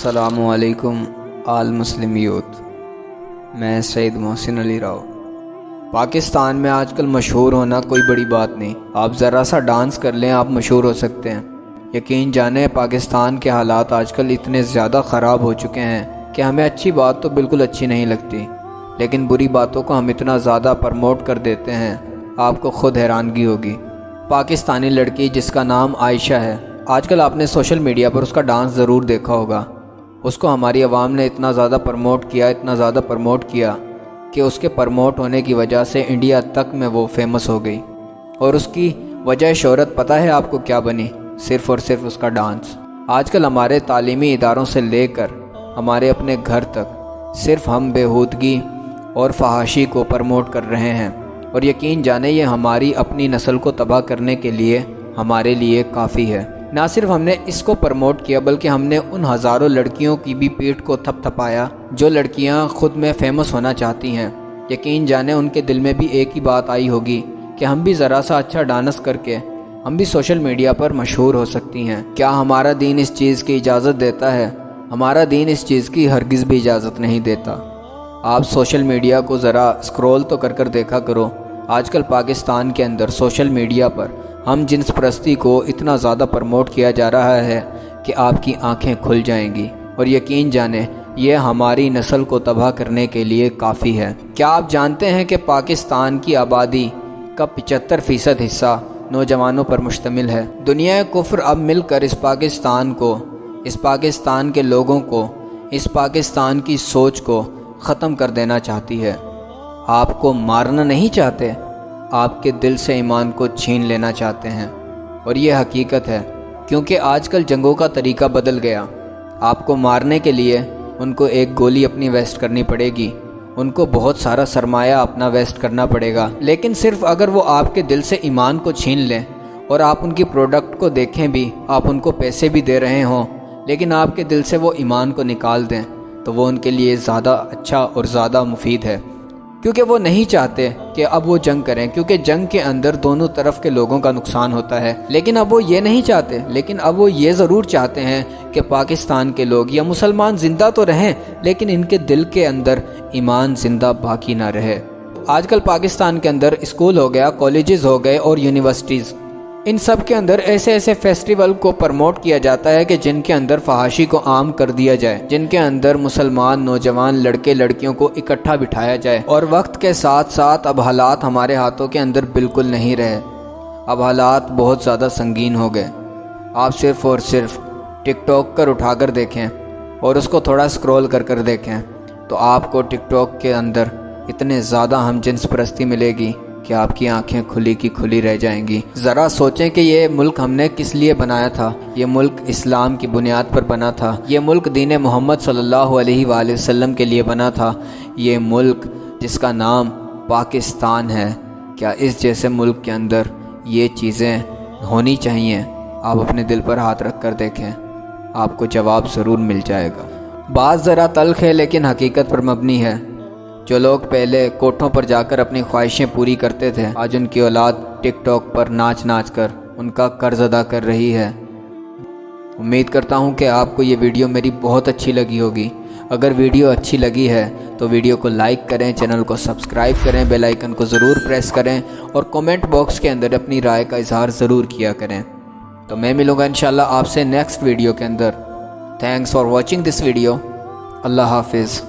السلام علیکم آل Muslim youth, میں سید محسن علی راؤ۔ پاکستان میں آج کل مشہور ہونا کوئی بڑی بات نہیں، آپ ذرا سا ڈانس کر لیں آپ مشہور ہو سکتے ہیں۔ یقین جانیں پاکستان کے حالات آج کل اتنے زیادہ خراب ہو چکے ہیں کہ ہمیں اچھی بات تو بالکل اچھی نہیں لگتی، لیکن بری باتوں کو ہم اتنا زیادہ پرموٹ کر دیتے ہیں، آپ کو خود حیرانگی ہوگی۔ پاکستانی لڑکی جس کا نام عائشہ ہے، آج کل آپ نے سوشل میڈیا پر اس کا ڈانس ضرور دیکھا ہوگا۔ اس کو ہماری عوام نے اتنا زیادہ پرموٹ کیا کہ اس کے پرموٹ ہونے کی وجہ سے انڈیا تک میں وہ فیمس ہو گئی، اور اس کی وجہ شہرت پتہ ہے آپ کو کیا بنی؟ صرف اور صرف اس کا ڈانس۔ آج کل ہمارے تعلیمی اداروں سے لے کر ہمارے اپنے گھر تک صرف ہم بےہودگی اور فحاشی کو پرموٹ کر رہے ہیں، اور یقین جانیں یہ ہماری اپنی نسل کو تباہ کرنے کے لیے ہمارے لیے کافی ہے۔ نہ صرف ہم نے اس کو پرموٹ کیا بلکہ ہم نے ان ہزاروں لڑکیوں کی بھی پیٹھ کو تھپ تھپایا جو لڑکیاں خود میں فیمس ہونا چاہتی ہیں۔ یقین جانیں ان کے دل میں بھی ایک ہی بات آئی ہوگی کہ ہم بھی ذرا سا اچھا ڈانس کر کے ہم بھی سوشل میڈیا پر مشہور ہو سکتی ہیں۔ کیا ہمارا دین اس چیز کی اجازت دیتا ہے؟ ہمارا دین اس چیز کی ہرگز بھی اجازت نہیں دیتا۔ آپ سوشل میڈیا کو ذرا سکرول تو کر دیکھا کرو۔ آج کل پاکستان کے اندر سوشل میڈیا پر ہم جنس پرستی کو اتنا زیادہ پرموٹ کیا جا رہا ہے کہ آپ کی آنکھیں کھل جائیں گی، اور یقین جانیں یہ ہماری نسل کو تباہ کرنے کے لیے کافی ہے۔ کیا آپ جانتے ہیں کہ پاکستان کی آبادی کا 75% حصہ نوجوانوں پر مشتمل ہے؟ دنیا کفر اب مل کر اس پاکستان کو، اس پاکستان کے لوگوں کو، اس پاکستان کی سوچ کو ختم کر دینا چاہتی ہے۔ آپ کو مارنا نہیں چاہتے، آپ کے دل سے ایمان کو چھین لینا چاہتے ہیں، اور یہ حقیقت ہے، کیونکہ آج کل جنگوں کا طریقہ بدل گیا۔ آپ کو مارنے کے لیے ان کو ایک گولی اپنی ویسٹ کرنی پڑے گی، ان کو بہت سارا سرمایہ اپنا ویسٹ کرنا پڑے گا، لیکن صرف اگر وہ آپ کے دل سے ایمان کو چھین لیں اور آپ ان کی پروڈکٹ کو دیکھیں بھی، آپ ان کو پیسے بھی دے رہے ہوں، لیکن آپ کے دل سے وہ ایمان کو نکال دیں، تو وہ ان کے لیے زیادہ اچھا اور زیادہ مفید ہے، کیونکہ وہ نہیں چاہتے کہ اب وہ جنگ کریں، کیونکہ جنگ کے اندر دونوں طرف کے لوگوں کا نقصان ہوتا ہے۔ لیکن اب وہ یہ نہیں چاہتے، لیکن اب وہ یہ ضرور چاہتے ہیں کہ پاکستان کے لوگ یا مسلمان زندہ تو رہیں، لیکن ان کے دل کے اندر ایمان زندہ باقی نہ رہے۔ آج کل پاکستان کے اندر اسکول ہو گیا، کالجز ہو گئے اور یونیورسٹیز، ان سب کے اندر ایسے فیسٹیول کو پرموٹ کیا جاتا ہے کہ جن کے اندر فحاشی کو عام کر دیا جائے، جن کے اندر مسلمان نوجوان لڑکے لڑکیوں کو اکٹھا بٹھایا جائے، اور وقت کے ساتھ ساتھ اب حالات ہمارے ہاتھوں کے اندر بالکل نہیں رہے، اب حالات بہت زیادہ سنگین ہو گئے۔ آپ صرف اور صرف ٹک ٹاک کر اٹھا کر دیکھیں اور اس کو تھوڑا سکرول کر دیکھیں تو آپ کو ٹک ٹاک کے اندر اتنے زیادہ ہم جنس پرستی ملے گی کہ آپ کی آنکھیں کھلی کی کھلی رہ جائیں گی۔ ذرا سوچیں کہ یہ ملک ہم نے کس لیے بنایا تھا؟ یہ ملک اسلام کی بنیاد پر بنا تھا، یہ ملک دین محمد صلی اللہ علیہ وآلہ وسلم کے لیے بنا تھا، یہ ملک جس کا نام پاکستان ہے۔ کیا اس جیسے ملک کے اندر یہ چیزیں ہونی چاہیے؟ آپ اپنے دل پر ہاتھ رکھ کر دیکھیں، آپ کو جواب ضرور مل جائے گا۔ بات ذرا تلخ ہے لیکن حقیقت پر مبنی ہے۔ جو لوگ پہلے کوٹھوں پر جا کر اپنی خواہشیں پوری کرتے تھے، آج ان کی اولاد ٹک ٹاک پر ناچ کر ان کا قرض ادا کر رہی ہے۔ امید کرتا ہوں کہ آپ کو یہ ویڈیو میری بہت اچھی لگی ہوگی۔ اگر ویڈیو اچھی لگی ہے تو ویڈیو کو لائک کریں، چینل کو سبسکرائب کریں، بیل آئیکن کو ضرور پریس کریں، اور کومنٹ باکس کے اندر اپنی رائے کا اظہار ضرور کیا کریں۔ تو میں ملوں گا انشاءاللہ آپ سے نیکسٹ ویڈیو کے اندر۔ Thanks for watching this video. اللہ حافظ۔